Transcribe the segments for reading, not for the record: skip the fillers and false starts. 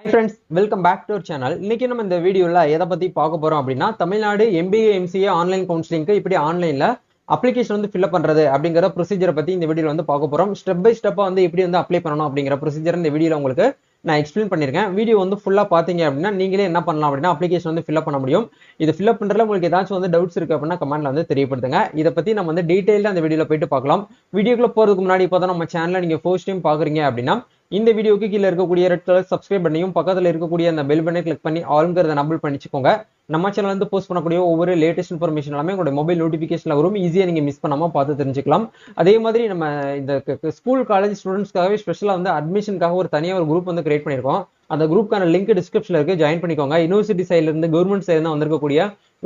Hi friends, welcome back to our channel. இன்னைக்கு நம்ம இந்த வீடியோல எதை பத்தி பார்க்க போறோம் அப்படின்னா தமிழ்நாடு MBA MCA ஆன்லைன் கவுன்சிலிங்க்கு இப்படி ஆன்லைன்ல அப்ளிகேஷன் வந்து ஃபில் பண்றது அப்படிங்கிற ப்ரொசீஜரை பத்தி இந்த வீடியோல வந்து பார்க்க போறோம். ஸ்டெப் பை ஸ்டெப்பா வந்து எப்படி வந்து அப்ளை பண்ணணும் அப்படிங்கிற ப்ரொசீஜர் இந்த வீடியோல உங்களுக்கு நான் எக்ஸ்பிளைன் பண்ணிருக்கேன். வீடியோ வந்து ஃபுல்லா பாத்தீங்க அப்படின்னா நீங்களே என்ன பண்ணலாம் அப்படின்னா அப்ளிகேஷன் வந்து ஃபில் பண்ண முடியும். இது ஃபில் பண்றதுல உங்களுக்கு ஏதாச்சும் வந்து டவுட்ஸ் இருக்கு அப்படின்னா கமெண்ட்ல வந்து தெரியப்படுத்துங்க. இதை பத்தி நம்ம வந்து டீடைல்டா அந்த வீடியோல போயிட்டு பார்க்கலாம். வீடியோக்குள்ள போறதுக்கு முன்னாடி இப்போதான் நம்ம சேனலை நீங்க ஃபர்ஸ்ட் டைம் பாக்குறீங்க அப்படின்னா இந்த வீடியோக்கு கீழே இருக்கக்கூடிய ரெட் கலர் சப்ஸ்கிரைப் பண்ணியும் பக்கத்துல இருக்கக்கூடிய அந்த பெல் பட்டனை கிளிக் பண்ணி ஆல்ங்கிறத நம்பிள் பண்ணிச்சுக்கோங்க. நம்ம சேனல் வந்து போஸ்ட் பண்ணக்கூடிய ஒவ்வொரு லேட்டஸ்ட் இன்ஃபர்மேஷன் எல்லாமே உங்களோட மொபைல் நோட்டிபிகேஷன்ல வரும். ஈஸியா நீங்க மிஸ் பண்ணாம பார்த்து தெரிஞ்சுக்கலாம். அதே மாதிரி நம்ம இந்த ஸ்கூல் காலேஜ் ஸ்டூடெண்ட்ஸ்க்காகவே ஸ்பெஷலா வந்து அட்மிஷனுக்காக ஒரு தனியாக ஒரு குரூப் வந்து கிரியேட் பண்ணிருக்கோம். அந்த குரூப்க்கான லிங்க் டிஸ்கிரிப்ஷன்ல இருக்கு, ஜாயின் பண்ணிக்கோங்க. யூனிவர்சிட்டி சைட்ல இருந்து கவர்மெண்ட் சைட்ல இருந்து வந்திருக்கக்கூடிய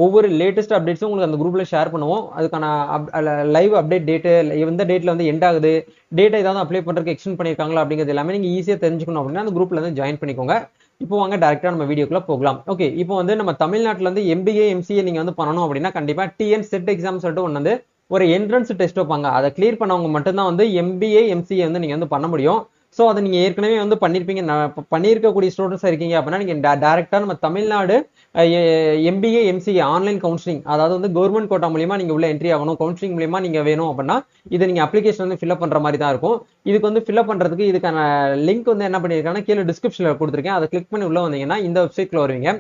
ஒவ்வொரு லேட்டஸ்ட் அப்டேட்ஸும் உங்களுக்கு அந்த குரூப்ல ஷேர் பண்ணுவோம். அதுக்கான லைவ் அப்டேட் டேட்டு எந்த டேட்ல வந்து எண்ட் ஆகுது, டேட்டா ஏதாவது அப்ளை பண்றதுக்கு எக்ஸ்டெண்ட் பண்ணிருக்காங்களா அப்படிங்கிறது எல்லாமே நீங்க ஈஸியா தெரிஞ்சுக்கணும் அப்படின்னா அந்த குரூப்ல வந்து ஜாயின் பண்ணிக்கோங்க. இப்போ வாங்க டைரக்டா நம்ம வீடியோக்குள்ள போகலாம். ஓகே, இப்போ வந்து நம்ம தமிழ்நாட்டுல இருந்து MBA MCA நீங்க வந்து பண்ணணும் அப்படின்னா கண்டிப்பா டிஎன் செட் எக்ஸாம் சொல்லிட்டு ஒன்று வந்து ஒரு என்ட்ரன்ஸ் டெஸ்ட் வைப்பாங்க. அதை கிளியர் பண்ணவங்க மட்டும்தான் வந்து MBA MCA வந்து நீங்க வந்து பண்ண முடியும். ஸோ அதை நீங்க ஏற்கனவே வந்து பண்ணிருப்பீங்க, பண்ணியிருக்கக்கூடிய ஸ்டூடெண்ட்ஸ் இருக்கீங்க அப்படின்னா நீங்க டைரக்டா நம்ம Tamil Nadu MBA MCA online counselling, அதாவது வந்து கவர்மெண்ட் கோட்டா மூலியமா நீங்க உள்ள என்ட்ரி ஆகணும், கவுன்சிலிங் மூலியமா நீங்க வேணும் அப்படின்னா இதை நீங்க அப்ளிகேஷன் வந்து ஃபில்அப் பண்ற மாதிரி தான் இருக்கும். இதுக்கு வந்து ஃபில்அப் பண்றதுக்கு இதுக்கான லிங்க் வந்து என்ன பண்ணிருக்காங்கன்னா கீழே டிஸ்கிரிப்ஷன்ல கொடுத்துருக்கேன். அதை கிளிக் பண்ணி உள்ள வந்தீங்கன்னா இந்த வெப்சைட்ல வருவீங்க.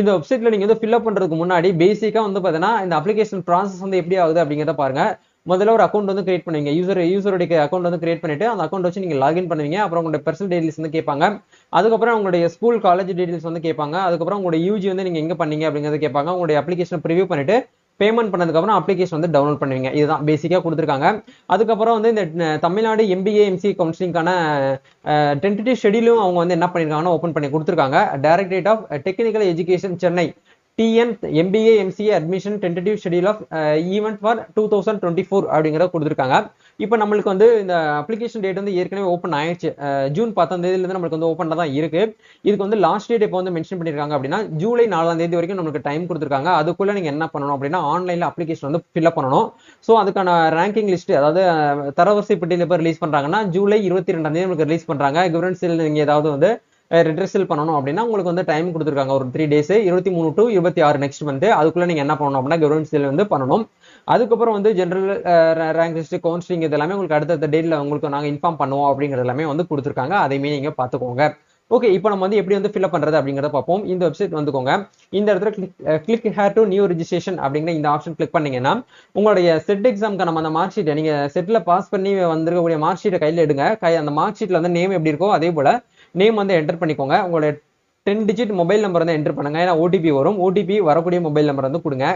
இந்த வெப்சைட்ல நீங்க வந்து ஃபில்அப் பண்றதுக்கு முன்னாடி பேசிக்கா வந்து பாத்தீங்கன்னா இந்த அப்ளிகேஷன் ப்ராசஸ் வந்து எப்படி ஆகுது அப்படிங்கிறத பாருங்க. முதல்ல ஒரு அக்கௌண்ட் வந்து கிரியேட் பண்ணுவீங்க. யூசருடைய அக்கௌண்ட் வந்து கிரியேட் பண்ணிட்டு அந்த அக்கௌண்ட் வச்சு நீங்க லாகின் பண்ணுவீங்க. அப்புறம் உங்களுடைய பர்சனல் டீடைல்ஸ் வந்து கேட்பாங்க. அதுக்கப்புறம் உங்களுடைய ஸ்கூல் காலேஜ் டீடைல்ஸ் வந்து கேட்பாங்க. அதுக்கப்புறம் உங்களுடைய யூஜி வந்து நீங்க எங்க பண்ணீங்க அப்படிங்கறத கேட்பாங்க. உங்களுடைய அப்ளிகேஷன் ப்ரிவியூ பண்ணிட்டு பேமெண்ட் பண்ணதுக்கு அப்புறம் அப்ளிகேஷன் வந்து டவுன்லோட் பண்ணுவீங்க. இதுதான் பேசிக்கா கொடுத்துருக்காங்க. அதுக்கப்புறம் வந்து இந்த தமிழ்நாடு MBA MCA கவுன்சிலிங்கான டென்டேட்டிவ் ஷெடியூலும் அவங்க வந்து என்ன பண்ணிருக்காங்கன்னா ஓப்பன் பண்ணி கொடுத்துருக்காங்க. Directorate of technical education Chennai TN MBA MCA admission tentative schedule of event for 2024 அப்படிங்கறத கொடுத்துருக்காங்க. இப்போ நம்மளுக்கு வந்து இந்த அப்ளிகேஷன் டேட் வந்து ஏற்கனவே ஓப்பன் ஆயிடுச்சு. ஜூன் 10ஆம் தேதியில இருந்து நம்மளுக்கு வந்து ஓப்பன்ல தான் இருக்கு. இதுக்கு வந்து லாஸ்ட் டேட் இப்போ வந்து மென்ஷன் பண்ணிருக்காங்க அப்படின்னா ஜூலை 4ஆம் தேதி வரைக்கும் நமக்கு டைம் கொடுத்துருக்காங்க. அதுக்குள்ள நீங்க என்ன பண்ணணும் அப்படின்னா ஆன்லைன்ல அப்ளிகேஷன் வந்து ஃபில்அப் பண்ணணும். ஸோ அதுக்கான ரேங்கிங் லிஸ்ட், அதாவது தரவரிசை பட்டியல் எப்போ ரிலீஸ் பண்றாங்கன்னா ஜூலை 22ஆம் தேதி நமக்கு ரிலீஸ் பண்றாங்க. கவர்மெண்ட் நீங்க ஏதாவது வந்து ரிட்ரஸல் பண்ணணும் அப்படின்னா உங்களுக்கு வந்து டைம் கொடுத்துருக்காங்க ஒரு 3 டேஸ், 23 to 26 நெக்ஸ்ட் மந்த். அதுக்குள்ள நீங்க என்ன பண்ணணும் அப்படின்னா கவர்மெண்ட் சைட்ல வந்து பண்ணணும். அதுக்கப்புறம் வந்து ஜெனரல் ரேங்க் லிஸ்ட், கவுன்சிலிங் இது எல்லாமே உங்களுக்கு அடுத்த டேட்ல உங்களுக்கு நாங்க இன்ஃபார்ம் பண்ணுவோம் அப்படிங்கிறது எல்லாமே வந்து கொடுத்துருக்காங்க. அதையுமே நீங்க பாத்துக்கோங்க. ஓகே, இப்போ நம்ம வந்து எப்படி வந்து ஃபில்அப் பண்றது அப்படிங்கறத பார்ப்போம். இந்த வெப்சைட் வந்துக்கோங்க. இந்த இடத்துல click hair to new registration அப்படிங்கிற இந்த ஆப்ஷன் கிளிக் பண்ணீங்கன்னா உங்களுடைய செட் எக்ஸாம்க்கு நம்ம அந்த மார்க் ஷீட்டை நீங்க செட்ல பாஸ் பண்ணி வந்திருக்கக்கூடிய மார்க் ஷீட்டை கையில எடுங்க. அந்த மார்க் ஷீட்ல வந்து நேம் எப்படி இருக்கோ அதே போல நேம் வந்து என்டர் பண்ணிக்கோங்க. உங்களுடைய 10 டிஜிட் மொபைல் நம்பர் வந்து என்டர் பண்ணுங்க. ஏன்னா ஓடிபி வரும். ஓடிபி வரக்கூடிய மொபைல் நம்பர் வந்து கொடுங்க.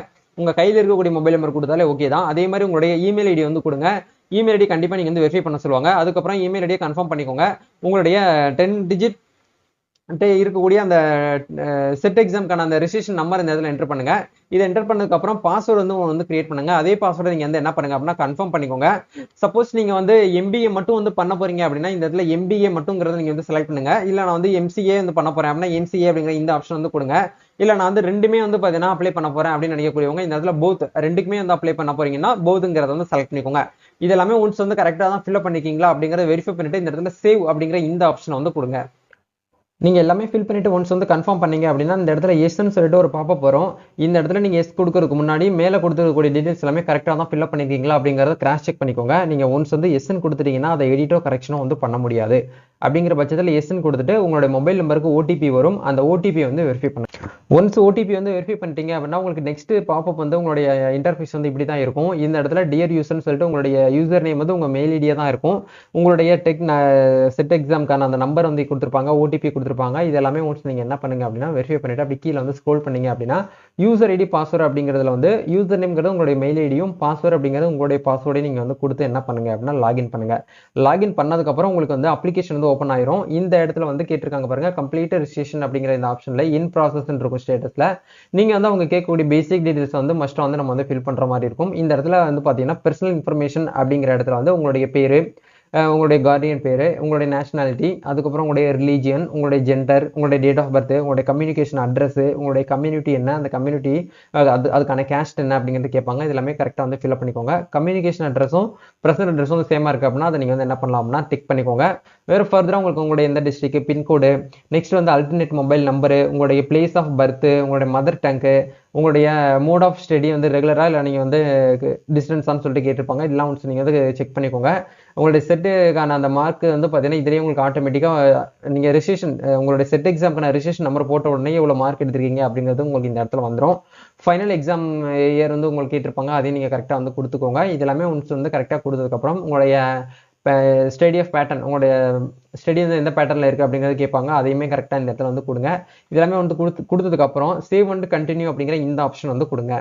உங்க கையில் இருக்கக்கூடிய மொபைல் நம்பர் கொடுத்தாலே ஓகே தான். அதே மாதிரி உங்களுடைய இமெயில் ஐடி வந்து கொடுங்க. இமெயில் ஐடி கண்டிப்பா நீங்க வந்து வெரிஃபை பண்ண சொல்லுவாங்க. அதுக்கப்புறம் இமெயில் ஐடியை கன்ஃபார்ம் பண்ணிக்கோங்க. உங்களுடைய 10 டிஜிட் இருக்கக்கூடிய அந்த செட் எக்ஸாம்க்கான அந்த ரெஜிஸ்ட்ரேஷன் நம்பர் இந்த இடத்துல என்டர் பண்ணுங்க. இதை என்டர் பண்ணதுக்கு அப்புறம் பாஸ்வேர்டு வந்து கிரியேட் பண்ணுங்க. அதே பாஸ்வேர்டு நீங்க வந்து என்ன பண்ணுங்க அப்படின்னா கன்ஃபார்ம் பண்ணிக்கோங்க. சப்போஸ் நீங்க வந்து MBA மட்டும் வந்து பண்ண போறீங்க அப்படின்னா இந்த இடத்துல MBA மட்டும்ங்கிறத நீங்க வந்து செலக்ட் பண்ணுங்க. இல்ல நான் வந்து MCA வந்து பண்ண போறேன் அப்படின்னா MCA அப்படிங்கிற இந்த ஆப்ஷன் வந்து கொடுங்க. இல்ல நான் வந்து ரெண்டுமே வந்து பாத்தீங்கன்னா அப்ளை பண்ண போறேன் அப்படின்னு நினைக்கக்கூடியவங்க இந்த இடத்துல போத் ரெண்டுக்குமே வந்து அப்ளை பண்ண போறீங்கன்னா போத்ங்கிறத வந்து செலக்ட் பண்ணிக்கோங்க. இது எல்லாமே ஒன்ஸ் வந்து கரெக்டா தான் ஃபில்அப் பண்ணிக்கீங்களா அப்படிங்கறத வெரிஃபை பண்ணிட்டு இந்த இடத்துல சேவ் அப்படிங்கிற இந்த ஆப்ஷன் வந்து கொடுங்க. நீங்க எல்லாமே ஃபில் பண்ணிட்டு ஒன்ஸ் வந்து கன்ஃபார்ம் பண்ணீங்க அப்படின்னா இந்த இடத்துல எஸ்ன்னு சொல்லிட்டு ஒரு பாப்பப் வரும். இந்த இடத்துல நீங்க எஸ் கொடுக்கறதுக்கு முன்னாடி மேல கொடுத்துருக்கக்கூடிய டீடைல்ஸ் எல்லாமே கரெக்டா தான் ஃபில்அப் பண்ணிருக்கீங்களா அப்படிங்கறத கிராஸ் செக் பண்ணிக்கோங்க. நீங்க ஒன்ஸ் வந்து எஸ்ன்னு கொடுத்துட்டீங்கன்னா அதை எடிட்டோ கரெக்ஷனோ வந்து பண்ண முடியாது. அப்படிங்கிற பட்சத்தில் எஸ்ன்னு கொடுத்துட்டு உங்களுடைய மொபைல் நம்பருக்கு OTP வரும். அந்த OTP வந்து வெரிஃபை பண்ணுங்க. ஒன்ஸ் OTP வந்து வெரிஃபை பண்ணிட்டீங்க அப்படின்னா உங்களுக்கு நெக்ஸ்ட் பாப்பப் வந்து உங்களுடைய இன்டர்ஃபேஸ் வந்து இப்படி தான் இருக்கும். இந்த இடத்துல டியர் யூசர்னு சொல்லிட்டு உங்களுடைய யூசர் நேம் வந்து உங்க மெயில் ஐடியா தான் இருக்கும். உங்களுடைய செட் எக்ஸாம்க்கான அந்த நம்பர் வந்து கொடுத்துருப்பாங்க, OTP கொடுத்துருப்பாங்க. இது எல்லாமே ஒன்ஸ் நீங்க என்ன பண்ணுங்க அப்படின்னா வெரிஃபை பண்ணிட்டு அப்படி கீழே வந்து ஸ்க்ரோல் பண்ணீங்க அப்படின்னா யூசர் ஐடி பாஸ்வேர்டு அப்படிங்கிறதுல வந்து யூசர் நேம்ங்கிறது உங்களுடைய மெயில் ஐடியும், பாஸ்வேர்டு அப்படிங்கிறது உங்களுடைய பாஸ்வேர்டையும் நீங்க வந்து கொடுத்து என்ன பண்ணுங்க அப்படின்னா லாகின் பண்ணுங்க. லாகின் பண்ணதுக்கு அப்புறம் உங்களுக்கு வந்து அப்ளிகேஷன் வந்து ஓப்பன் ஆயிரும். இந்த இடத்துல வந்து கேட்டிருக்காங்க பாருங்க, கம்ப்ளீட் ரெஜிஸ்ட்ரேஷன் அப்படிங்கிற இந்த ஆப்ஷன்ல இன் ப்ராசஸ் இருக்கும் ஸ்டேட்டஸ்ல. நீங்க வந்து அவங்க கேட்கக்கூடிய பேசிக் டீடைல்ஸ் வந்து மஸ்ட் வந்து நம்ம வந்து ஃபில் பண்ற மாதிரி இருக்கும். இந்த இடத்துல வந்து பாத்தீங்கன்னா பர்சனல் இன்ஃபர்மேஷன் அப்படிங்கிற இடத்துல வந்து உங்களுடைய பேரு, உங்களுடைய கார்டியன் பேர், உங்களுடைய நேஷனாலிட்டி, அதுக்கப்புறம் உங்களுடைய ரிலீஜியன், உங்களுடைய ஜெண்டர், உங்களுடைய டேட் ஆஃப் பர்த், உங்களுடைய கம்யூனிகேஷன் அட்ரஸ், உங்களுடைய கம்யூனிட்டி என்ன, அந்த கம்யூனிட்டி அதுக்கான கேஸ்ட் என்ன அப்படிங்கிறது கேட்பாங்க. இது எல்லாமே கரெக்டாக வந்து ஃபில்அப் பண்ணிக்கோங்க. கம்யூனிகேஷன் அட்ரஸும் ப்ரெசென்ட் அட்ரஸும் வந்து சேமாக இருக்குது அப்படின்னா அதை நீங்கள் வந்து என்ன பண்ணலாம் அப்படின்னா டிக் பண்ணிக்கோங்க. வேறு ஃபர்தராக உங்களுக்கு உங்களுடைய எந்த டிஸ்ட்ரிக்ட், பின்கோடு, நெக்ஸ்ட் வந்து அல்டர்னேட் மொபைல் நம்பரு, உங்களுடைய பிளேஸ் ஆஃப் பர்த், உங்களுடைய மதர் டங்கு, உங்களுடைய மோட் ஆஃப் ஸ்டடி வந்து ரெகுலராக இல்லை நீங்கள் வந்து டிஸ்டன்ஸான்னு சொல்லிட்டு கேட்டிருப்பாங்க. இதெல்லாம் ஒன்ஸ் நீங்கள் வந்து செக் பண்ணிக்கோங்க. உங்களுடைய செட்டுக்கான அந்த மார்க் வந்து பார்த்தீங்கன்னா இதுலேயே உங்களுக்கு ஆட்டோமேட்டிக்காக நீங்கள் ரிஜிஸ்ட்ரேஷன் உங்களுடைய செட் எக்ஸாமுக்கான ரிஜிஸ்ட்ரேஷன் நம்பர் போட்ட உடனே எவ்வளோ மார்க் எடுத்திருக்கீங்க அப்படிங்கிறது உங்களுக்கு இந்த இடத்துல வந்துடும். ஃபைனல் எக்ஸாம் இயர் வந்து உங்களுக்கு கேட்டிருப்பாங்க, அதையும் நீங்கள் கரெக்டாக வந்து கொடுத்துக்கோங்க. இது எல்லாமே ஒன்ஸ் வந்து கரெக்டாக கொடுத்ததுக்கப்புறம் உங்களுடைய ஸ்டடி ஆஃப் பேட்டர்ன், உங்களுடைய ஸ்டடி வந்து எந்த பேட்டர்னில் இருக்குது அப்படிங்கிறது கேட்பாங்க. அதையுமே கரெக்டாக இந்த இடத்துல வந்து கொடுங்க. இதெல்லாமே வந்து கொடுத்ததுக்கப்புறம் சேவ் அண்ட் கண்டினியூ அப்படிங்கிற இந்த ஆப்ஷன் வந்து கொடுங்க.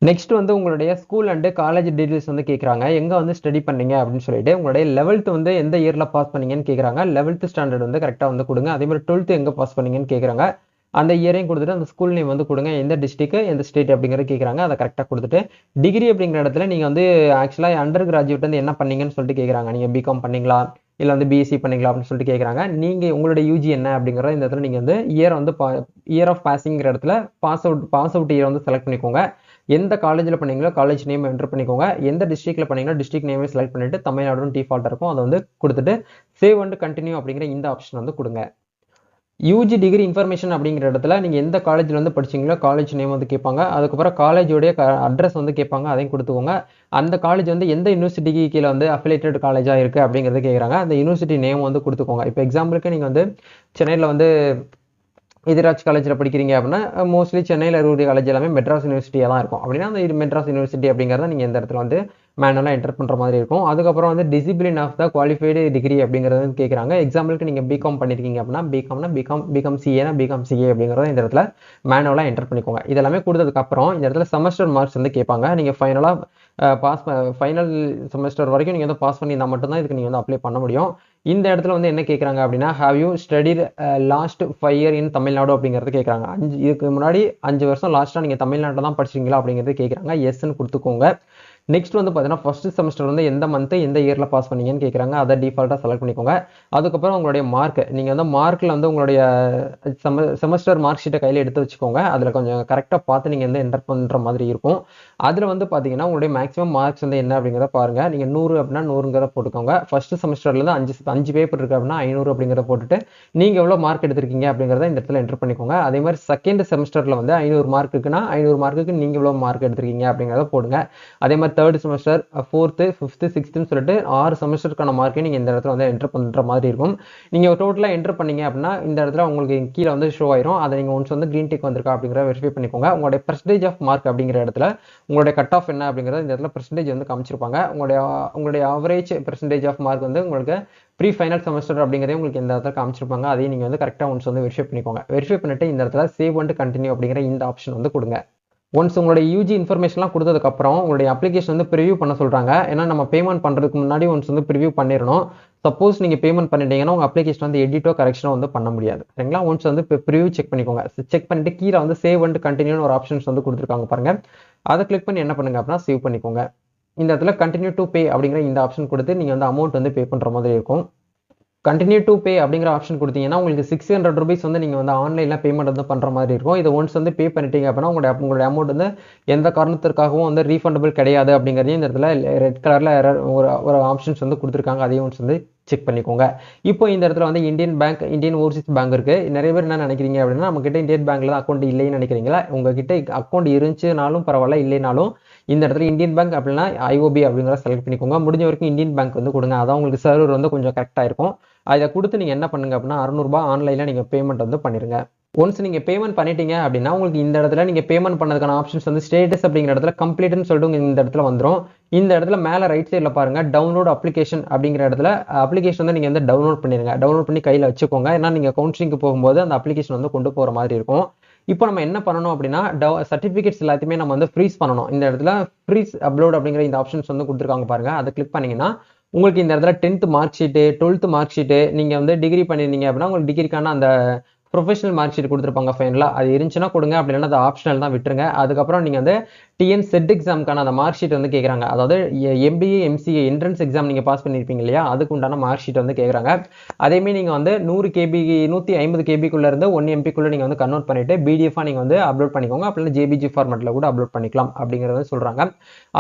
நெக்ஸ்ட் வந்து உங்களுடைய ஸ்கூல் அண்டு காலேஜ் டீடைல்ஸ் வந்து கேட்குறாங்க. எங்கே வந்து ஸ்டடி பண்ணீங்க அப்படின்னு சொல்லிட்டு உங்களுடைய 11th வந்து எந்த இயரில் பாஸ் பண்ணீங்கன்னு கேட்குறாங்க. 11th ஸ்டாண்டர்ட் வந்து கரெக்டாக வந்து கொடுங்க. அதே மாதிரி 12th எங்கே பாஸ் பண்ணீங்கன்னு கேட்குறாங்க. அந்த இயரையும் கொடுத்துட்டு அந்த ஸ்கூல் நேம் வந்து கொடுங்க. எந்த டிஸ்ட்ரிக்ட் எந்த ஸ்டேட் அப்படிங்கிறது கேட்குறாங்க. அதை கரெக்டாக கொடுத்துட்டு டிகிரி அப்படிங்கிற இடத்துல நீங்கள் வந்து ஆக்சுவலாக அண்டர் கிராஜுவேட் வந்து என்ன பண்ணீங்கன்னு சொல்லிட்டு கேட்குறாங்க. நீங்கள் பிகாம் பண்ணீங்களா இல்லை வந்து பிஎஸ்சி பண்ணீங்களா அப்படின்னு சொல்லிட்டு கேட்குறாங்க. நீங்கள் உங்களுடைய யூஜி என்ன அப்படிங்கிறத இந்த இடத்துல நீங்கள் வந்து இயர் வந்து இயர் ஆஃப் பாசிங்கிற இடத்துல பாஸ் அவுட் இயர் வந்து செலக்ட் பண்ணிக்கோங்க. எந்த காலேஜில் பண்ணீங்களோ காலேஜ் நேம் என்டர் பண்ணிக்கோங்க. எந்த டிஸ்ட்ரிக்ட்ல பண்ணீங்களோ டிஸ்ட்ரிக்ட் நேமே செலக்ட் பண்ணிட்டு தமிழ்நாடுன்னு டிஃபால்ட்டாக இருக்கும் அதை வந்து கொடுத்துட்டு சேவ் அண்ட் கண்டினியூ அப்படிங்கிற இந்த ஆப்ஷன் வந்து கொடுங்க. யூஜி டிகிரி இன்ஃபர்மேஷன் அப்படிங்கிற இடத்துல நீங்கள் எந்த காலேஜில் வந்து படிச்சிங்களோ காலேஜ் நேம் வந்து கேட்பாங்க. அதுக்கப்புறம் காலேஜோடைய அட்ரஸ் வந்து கேட்பாங்க, அதையும் கொடுத்துக்கோங்க. அந்த காலேஜ் வந்து எந்த யூனிவர்சிட்டிக்கு கீழே வந்து அஃபிலேட்டட் காலேஜாக இருக்குது அப்படிங்கிறது கேட்குறாங்க. அந்த யூனிவர்சிட்டி நேம் வந்து கொடுத்துக்கோங்க. இப்போ எக்ஸாம்பிளுக்கு நீங்கள் வந்து சென்னையில் வந்து எதிராஜ் காலேஜில் படிக்கிறீங்க அப்படின்னா மோஸ்ட்லி சென்னையில் இருக்கக்கூடிய காலேஜ் எல்லாமே மெட்ராஸ் யூனிவர்சிட்டியாக தான் இருக்கும். அப்படின்னா அந்த மெட்ராஸ் யூனிவர்சிட்டி அப்படிங்கிறத நீங்கள் இந்த இடத்துல வந்து மேனுவலாக என்டர் பண்ணுற மாதிரி இருக்கும். அதுக்கப்புறம் வந்து discipline of the qualified degree அப்படிங்கிறது கேட்குறாங்க. எக்ஸாம்பிளுக்கு நீங்கள் பிகாம் பண்ணியிருக்கீங்க அப்படின்னா பிகாம் சிஏனா பிகாம் சிஏ அப்படிங்கிறத இந்த இடத்துல மேனுவலாக என்டர் பண்ணிக்கோங்க. இதெல்லாமே கொடுத்ததுக்கப்புறம் இந்த இடத்துல செமஸ்டர் மார்க்ஸ் வந்து கேட்பாங்க. நீங்கள் ஃபைனல் செமஸ்டர் வரைக்கும் நீங்கள் வந்து பாஸ் பண்ணியிருந்தால் மட்டும்தான் இதுக்கு நீங்கள் வந்து அப்ளை பண்ண முடியும். இந்த இடத்துல வந்து என்ன கேட்குறாங்க அப்படின்னா have you studied last 5 years இன் தமிழ்நாடு அப்படிங்கிறது கேட்குறாங்க. இதுக்கு முன்னாடி 5 வருஷம் லாஸ்ட்டாக நீங்கள் தமிழ்நாட்டில் தான் படிச்சிங்களா அப்படிங்கிறது கேட்குறாங்க. எஸ்ன்னு கொடுத்துக்கோங்க. நெக்ஸ்ட் வந்து பார்த்தீங்கன்னா ஃபர்ஸ்ட் செமஸ்டர் வந்து எந்த மந்த் எந்த இயரில் பாஸ் பண்ணீங்கன்னு கேட்குறாங்க. அதை டிஃபால்ட்டாக செலக்ட் பண்ணிக்கோங்க. அதுக்கப்புறம் உங்களுடைய மார்க் நீங்கள் வந்து மார்க்கில் வந்து உங்களுடைய செமஸ்டர் மார்க் ஷீட்டை கையில் எடுத்து வச்சுக்கோங்க. அதில் கொஞ்சம் கரெக்டாக பார்த்து நீங்கள் வந்து என்டர் பண்ணுற மாதிரி இருக்கும். அதில் வந்து பார்த்தீங்கன்னா உங்களுடைய மேக்ஸிமம் மார்க்ஸ் வந்து என்ன அப்படிங்கிறத பாருங்கள். நீங்கள் 100 அப்படின்னா 100ங்கிறத போட்டுக்கோங்க. ஃபர்ஸ்ட் செமஸ்டர்லேருந்து 5 பேப்பர் இருக்குது அப்படின்னா 500 அப்படிங்கிறத போட்டுட்டு நீங்கள் எவ்வளோ மார்க் எடுத்திருக்கீங்க அப்படிங்கிறத இந்த இடத்துல என்டர் பண்ணிக்கோங்க. அதே மாதிரி செகண்ட் செமஸ்டரில் வந்து 500 மார்க் இருக்குன்னா 500 மார்க்குக்கு நீங்கள் எவ்வளோ மார்க் எடுத்திருக்கீங்க அப்படிங்கிறத போடுங்க. அதே மாதிரி third semester, 4th, 5th, 6th சொல்லிட்டு 6 செமஸ்டருக்கான மார்க்கை நீங்கள் இந்த இடத்துல வந்து என்டர் பண்ணுற மாதிரி இருக்கும். நீங்கள் டோட்டலாக என்டர் பண்ணீங்க அப்படின்னா இந்த இடத்துல உங்களுக்கு கீழே வந்து ஷோ ஆயிரும். அதை நீங்கள் ஒன்ஸ் வந்து கிரீன் டிக் வந்திருக்கா அப்படிங்கிற வெரிஃபை பண்ணிக்கோங்க. உங்களுடைய பெர்சன்டேஜ் ஆஃப் மார்க் அப்படிங்கிற இடத்துல உங்களுடைய கட் ஆஃப் என்ன அப்படிங்கிறத இந்த இடத்துல பெர்சன்டேஜ் வந்து காமிச்சிருப்பாங்க. உங்களுடைய ஆவரேஜ் பெர்சன்டேஜ் ஆஃப் மார்க் வந்து உங்களுக்கு ப்ரீ ஃபைனல் செமஸ்டர் அப்படிங்கிறதே உங்களுக்கு இந்த இடத்துல காமிச்சிருப்பாங்க. அதையும் நீங்கள் வந்து கரெக்டாக ஒன்ஸ் வந்து வெரிஃபை பண்ணிக்கோங்க. வெரிஃபை பண்ணிட்டு இந்த இடத்துல சேவ் அண்ட் கண்டினியூ அப்படிங்கிற இந்த ஆப்ஷன் வந்து கொடுங்க. ஒன்ஸ் உங்களுடைய யூஜி இன்ஃபர்மேஷன்லாம் கொடுத்ததுக்கப்புறம் உங்களுடைய அப்ளிகேஷன் வந்து ப்ரிவியூ பண்ண சொல்கிறாங்க. ஏன்னா நம்ம பேமெண்ட் பண்ணுறதுக்கு முன்னாடி ஒன்ஸ் வந்து ப்ரிவியூ பண்ணிடணும். சப்போஸ் நீங்கள் பேமெண்ட் பண்ணிட்டீங்கன்னா உங்கள் அப்ளிகேஷன் வந்து எடிட்டோ கரெக்ஷனோ வந்து பண்ண முடியாது. சரிங்களா? ஒன்ஸ் வந்து ப்ரிவியூ செக் பண்ணிக்கோங்க. செக் பண்ணிட்டு கீழே வந்து சேவ் அண்ட் கண்டினியூன்னு ஒரு ஆப்ஷன்ஸ் வந்து கொடுத்துருக்காங்க பாருங்கள். அதை கிளிக் பண்ணி என்ன பண்ணுங்க அப்படின்னா சேவ் பண்ணிக்கோங்க. இந்த இடத்துல கண்டினியூ டு பே அப்படிங்கிற இந்த ஆப்ஷன் கொடுத்து நீங்கள் வந்து அமௌண்ட் வந்து பே பண்ணுற மாதிரி இருக்கும். கண்டினியூ டு பே அப்படிங்கிற ஆப்ஷன் கொடுத்தீங்கன்னா உங்களுக்கு 600 rupees வந்து நீங்கள் வந்து ஆன்லைனில் பேமெண்ட் வந்து பண்ணுற மாதிரி இருக்கும். இதை ஒன்ஸ் வந்து பே பண்ணிட்டீங்க அப்படின்னா உங்களுடைய அமௌண்ட் வந்து எந்த காரணத்திற்காகவும் வந்து ரீஃபண்டபிள் கிடையாது அப்படிங்கிறதையும் இந்த இடத்துல ரெட் கலரில் ஒரு ஆப்ஷன்ஸ் வந்து கொடுத்துருக்காங்க. அதையும் ஒன்ஸ் வந்து செக் பண்ணிக்கோங்க. இப்போ இந்த இடத்துல வந்து Indian bank, Indian Overseas bank இருக்குது. நிறைய பேர் என்ன நினைக்கிறீங்க அப்படின்னா நம்மக்கிட்ட இந்தியன் பேங்க்கில் தான் அக்கௌண்ட் இல்லைன்னு நினைக்கிறீங்களா? உங்ககிட்ட அக்கௌண்ட் இருந்துச்சுனாலும் பரவாயில்ல, இல்லைனாலும் இந்த இடத்துல இந்தியன் பேங்க் அப்படின்னா ஐஓபி அப்படிங்கிற செலக்ட் பண்ணிக்கோங்க. முடிஞ்ச வரைக்கும் இந்தியன் பேங்க் வந்து கொடுங்க. அதான் உங்களுக்கு சர்வர் வந்து கொஞ்சம் கரெக்டாக இருக்கும். அதை கொடுத்து நீங்கள் என்ன பண்ணுங்க அப்படின்னா 600 ரூபாய் ஆன்லைனில் நீங்கள் பேமெண்ட் வந்து பண்ணிடுங்க. ஒன்ஸ் நீங்கள் பேமெண்ட் பண்ணிட்டீங்க அப்படின்னா உங்களுக்கு இந்த இடத்துல நீங்கள் பேமெண்ட் பண்ணதுக்கான ஆப்ஷன்ஸ் வந்து ஸ்டேட்டஸ் அப்படிங்கிற இடத்துல கம்ப்ளீட்னு சொல்லிட்டு இந்த இடத்துல வந்துடும். இந்த இடத்துல மேலே ரைட் சைடில் பாருங்கள் டவுன்லோட் அப்ளிகேஷன் அப்படிங்கிற இடத்துல அப்ளிகேஷன் வந்து நீங்கள் வந்து டவுன்லோட் பண்ணிடுங்க. டவுன்லோட் பண்ணி கையில் வச்சுக்கோங்க. ஏன்னா நீங்கள் கவுன்சிலிங்க்கு போகும்போது அந்த அப்ளிகேஷன் வந்து கொண்டு போகிற மாதிரி இருக்கும். இப்போ நம்ம என்ன பண்ணணும் அப்படின்னா சர்டிஃபிகேட்ஸ் எல்லாத்தையுமே நம்ம வந்து ஃப்ரீஸ் பண்ணணும். இந்த இடத்துல ஃப்ரீஸ் அப்லோட் அப்படிங்கிற இந்த ஆப்ஷன்ஸ் வந்து கொடுத்துருக்காங்க பாருங்கள். அதை கிளிக் பண்ணிங்கன்னா உங்களுக்கு இந்த இடத்துல 10th mark sheet, 12th mark sheet, நீங்கள் வந்து டிகிரி பண்ணியிருந்தீங்க அப்படின்னா உங்களுக்கு டிகிரிக்கான அந்த ப்ரொஃபஷனல் மார்க் ஷீட் கொடுத்துருப்பாங்க ஃபைனலாக. அது இருந்துச்சுன்னா கொடுங்க, அப்படி இல்லைன்னா அது ஆப்ஷனல் தான், விட்டுருங்க. அதுக்கப்புறம் நீங்கள் வந்து டிஎன் செட் எக்ஸாமுக்கான அந்த மார்க் ஷீட் வந்து கேட்குறாங்க. அதாவது எம்பிஏ எம்சிஏ என்ட்ரன்ஸ் எக்ஸாம் நீங்கள் பாஸ் பண்ணியிருப்பீங்க இல்லையா, அதுக்கு உண்டான மார்க் ஷீட் வந்து கேட்குறாங்க. அதேமாதிரி நீங்கள் வந்து 100 கேபி 150 கேபிக்குள்ளே இருந்து 1 எம்பிக்குள்ளே நீங்கள் வந்து கன்வெர்ட் பண்ணிட்டு பிடிஎஃபாக நீங்கள் வந்து அப்லோட் பண்ணிக்கோங்க. அப்படின்னா ஜேபிஜி ஃபார்மெட்டில் கூட அப்லோட் பண்ணிக்கலாம் அப்படிங்கிறத சொல்கிறாங்க.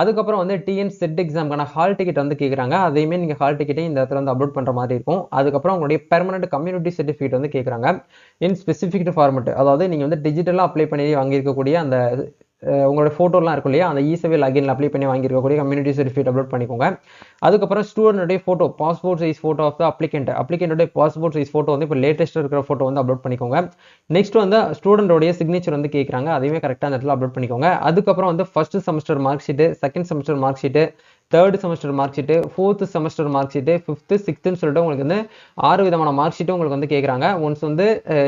அதுக்கப்புறம் வந்து டிஎன் செட் எக்ஸாமுக்கான ஹால் டிக்கெட் வந்து கேட்குறாங்க. அதையுமே நீங்கள் ஹால் டிக்கெட்டை இந்த இடத்துல வந்து அப்லோட் பண்ணுற மாதிரி இருக்கும். அதுக்கப்புறம் உங்களுடைய பெர்மனன்ட் கம்யூனிட்டி சர்டிஃபிகேட் வந்து கேட்குறாங்க இன் ஸ்பெசிஃபிக் ஃபார்மெட். அதாவது நீங்கள் வந்து டிஜிட்டலாக அப்ளை பண்ணி வாங்கியிருக்கக்கூடிய அந்த உங்களோட ஃபோட்டோலாம் இருக்கும் இல்லையா, அந்த இசேவை லாகின்ல அப்ளை பண்ணி வாங்கியிருக்கக்கூடிய கம்யூனிட்டி சர்டிஃபிகேட் அப்லோட் பண்ணிக்கோங்க. அதுக்கப்புறம் ஸ்டூடெண்டோடைய photo, passport size photo of the அப்ளிகேண்டோடைய பாஸ்போர்ட் சைஸ் ஃபோட்டோ வந்து இப்போ லேட்டஸ்ட்டாக இருக்கிற ஃபோட்டோ வந்து அப்லோட் பண்ணிக்கோங்க. நெக்ஸ்ட் வந்து ஸ்டூடெண்டோடைய சிக்னேச்சர் வந்து கேட்குறாங்க, அதையுமே கரெக்டாக அந்த இடத்துல அப்லோட் பண்ணிக்கோங்க. அதுக்கப்புறம் வந்து first semester mark sheet, second semester mark sheet, third semester mark sheet, fourth semester mark sheet, fifth சிக்ஸ்த்துன்னு சொல்லிட்டு உங்களுக்கு வந்து 6 விதமான மார்க் ஷீட்டும் உங்களுக்கு வந்து கேட்குறாங்க. ஒன்ஸ் வந்து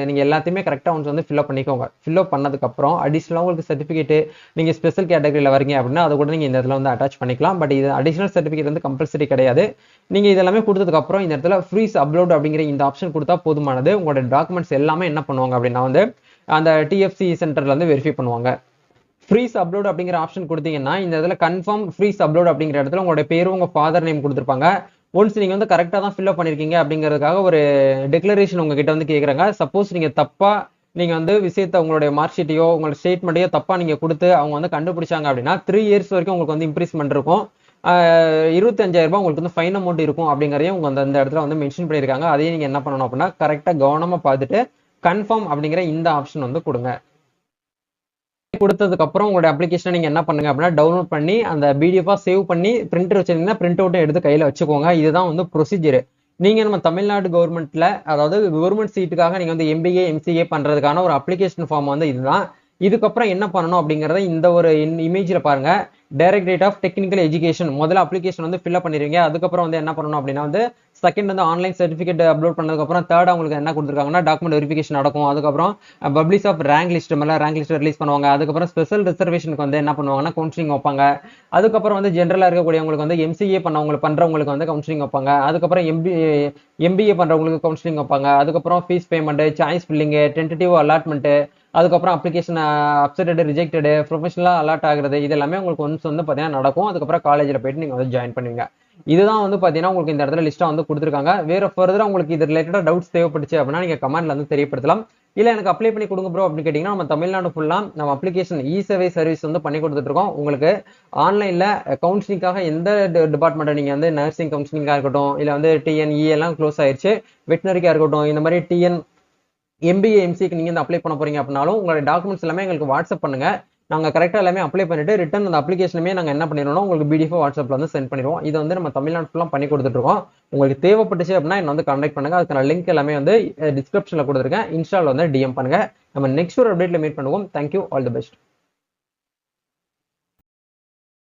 நீங்கள் எல்லாத்தையுமே கரெக்டாக ஒன்ஸ் வந்து ஃபில்அப் பண்ணிக்கோங்க. ஃபில்அப் பண்ணதுக்கப்புறம் அடிஷ்னலாக உங்களுக்கு சர்டிஃபிகேட் நீங்கள் ஸ்பெஷல் கேட்டகரியில் வரீங்க அப்படின்னா அதை கூட நீங்கள் இந்த இடத்துல வந்து அட்டாச் பண்ணிக்கலாம். பட் இது அடிஷனல் சர்டிஃபிகேட் வந்து கம்பல்சரி கிடையாது. நீங்கள் இதெல்லாமே கொடுத்ததுக்கப்புறம் இந்த இடத்துல ஃப்ரீஸ் அப்லோட் அப்படிங்கிற இந்த ஆப்ஷன் கொடுத்தா போதுமானது. உங்களோட டாக்குமெண்ட்ஸ் எல்லாமே என்ன பண்ணுவாங்க அப்படின்னா வந்து அந்த டிஎஃப்சி சென்டரில் வந்து வெரிஃபை பண்ணுவாங்க. ஃப்ரீஸ் அப்லோட் அப்படிங்கிற ஆப்ஷன் கொடுத்தீங்கன்னா இந்த இடத்துல கன்ஃபார்ம் ஃப்ரீஸ் அப்லோட் அப்படிங்கிற இடத்துல உங்களோட பேரும் உங்கள் ஃபாதர் நேம் கொடுத்துருப்பாங்க. ஒன்ஸ் நீங்கள் வந்து கரெக்டாக தான் ஃபில்அப் பண்ணியிருக்கீங்க அப்படிங்கிறதுக்காக ஒரு டிக்ளரேஷன் உங்ககிட்ட வந்து கேட்குறாங்க. சப்போஸ் நீங்கள் தப்பாக நீங்கள் வந்து விஷயத்தை உங்களுடைய மார்க் ஷீட்டையோ உங்களோட ஸ்டேட்மெண்ட்டையோ தப்பாக நீங்கள் கொடுத்து அவங்க வந்து கண்டுபிடிச்சாங்க அப்படின்னா 3 இயர்ஸ் வரைக்கும் உங்களுக்கு வந்து இம்ப்ரீஸ்மெண்ட் இருக்கும். 25,000 ரூபாய் உங்களுக்கு வந்து ஃபைன் அமௌண்ட் இருக்கும் அப்படிங்கிறதையும் உங்க அந்த இடத்துல வந்து மென்ஷன் பண்ணியிருக்காங்க. அதையும் நீங்கள் என்ன பண்ணணும் அப்படின்னா கரெக்டாக கவனமாக பார்த்துட்டு கன்ஃபார்ம் அப்படிங்கிற இந்த ஆப்ஷன் வந்து கொடுங்க. கொடுத்ததுக்கு அப்புறம் உங்களோட அப்ளிகேஷனை நீங்க என்ன பண்ணுங்க அப்படின்னா டவுன்லோட் பண்ணி அந்த பிடிஎஃபா சேவ் பண்ணி பிரிண்டர் வச்சிருந்தீங்கன்னா பிரிண்ட் அவுட்டும் எடுத்து கையில வச்சுக்கோங்க. இதுதான் வந்து ப்ரொசீஜர். நீங்க நம்ம தமிழ்நாடு கவர்மெண்ட்ல அதாவது கவர்மெண்ட் சீட்டுக்காக நீங்க வந்து எம்பிஏ எம்சிஏ பண்றதுக்கான ஒரு அப்ளிகேஷன் ஃபார்ம் வந்து இதுதான். இதுக்கப்புறம் என்ன பண்ணணும் அப்படிங்கறத இந்த ஒரு இமேஜ்ல பாருங்க. டைரக்டரேட் ஆஃப் டெக்னிக்கல் எஜுகேஷன் முதல்ல அப்ளிகேஷன் வந்து ஃபில்அப் பண்ணிருவீங்க. அதுக்கப்புறம் வந்து என்ன பண்ணணும் அப்படின்னா வந்து செகண்ட் வந்து ஆன்லைன் சர்டிஃபிகேட் அப்லோட் பண்ணதுக்கப்புறம் தேர்ட் அவங்களுக்கு என்ன கொடுத்துருக்காங்கன்னா டாக்குமெண்ட் வெரிஃபிகேஷன் நடக்கும். அதுக்கப்புறம் பப்ளிஷ் ஆஃப் ரேங்க் லிஸ்ட் மேலே ரேங்க் லிஸ்ட் ரிலீஸ் பண்ணுவாங்க. அதுக்கப்புறம் ஸ்பெஷல் ரிசர்வேஷனுக்கு வந்து என்ன பண்ணுவாங்கன்னா கவுன்சிலிங் வைப்பாங்க. அதுக்கப்புறம் வந்து ஜென்ரலாக இருக்கக்கூடியவங்களுக்கு வந்து எம்சிஏ பண்றவங்களுக்கு வந்து கவுன்சிலிங் வைப்பாங்க. அதுக்கப்புறம் எம்பிஏ பண்றவங்களுக்கு கவுன்சிலிங் வைப்பாங்க. அதுக்கப்புறம் fees payment, choice filling, tentative allotment, அதுக்கப்புறம் அப்ளிகேஷன் அப்செட்டட் ரிஜெக்டட், ப்ரொஃபஷனலாக அலாட் ஆகுறது, இது எல்லாமே உங்களுக்கு ஒன்ஸ் வந்து பார்த்தீங்கன்னா நடக்கும். அதுக்கப்புறம் காலேஜில் போயிட்டு நீங்கள் வந்து ஜாயின் பண்ணுவீங்க. இதுதான் வந்து பார்த்தீங்கன்னா உங்களுக்கு இந்த இடத்துல லிஸ்ட்டாக வந்து கொடுத்துருக்காங்க. வேற ஃபர்தராக உங்களுக்கு இது ரிலேட்டடாக டவுட்ஸ் தேவைப்பட்டுச்சு அப்படின்னா நீங்கள் கமெண்ட்ல வந்து தெரியப்படுத்தலாம். இல்லை எனக்கு அப்ளை பண்ணி கொடுங்க ப்ரோ அப்படின்னு கேட்டிங்கன்னா நம்ம தமிழ்நாடு ஃபுல்லாக நம்ம அப்ளிகேஷன் இ-சேவை சர்வீஸ் வந்து பண்ணி கொடுத்துட்ருக்கோம். உங்களுக்கு ஆன்லைனில் கவுன்சிலிங்காக எந்த டிபார்ட்மெண்ட்டை நீங்கள் வந்து நர்சிங் கவுன்சிலிங்காக இருக்கட்டும், இல்லை வந்து டிஎன்இ எல்லாம் க்ளோஸ் ஆயிடுச்சு, வெட்டினரிக்காக இருக்கட்டும், இந்த மாதிரி டிஎன் எம்பிஏ எம்சிக்கு நீங்கள் வந்து அப்ளை பண்ண போறீங்க அப்படின்னாலும் உங்களோட டாக்குமெண்ட்ஸ் எல்லாமே எங்களுக்கு வாட்ஸ்அப் பண்ணுங்க. நாங்கள் கரெக்டாக எல்லாமே அப்ளை பண்ணிட்டு ரிட்டன் அந்த அப்ளிகேஷனுமே நாங்கள் என்ன பண்ணிடுவோம் உங்களுக்கு பிடிஎஃப் வாட்ஸ்அப்ல வந்து சென்ட் பண்ணிடுவோம். இது வந்து நம்ம தமிழ்நாடு ஃபுல்லாக பண்ணி கொடுத்துட்ருக்கோம். உங்களுக்கு தேவைப்பட்டுச்சு அப்படின்னா என்ன வந்து கான்டாக்ட் பண்ணுங்க. அதுக்கான லிங்க் எல்லாமே வந்து டிஸ்கிரிப்ஷனில் கொடுத்துருக்கேன். இன்ஸ்டாவில் வந்து டிஎம் பண்ணுங்க. நம்ம நெக்ஸ்ட் ஒரு அப்டேட்ல மீட் பண்ணுவோம். Thank you, all the best.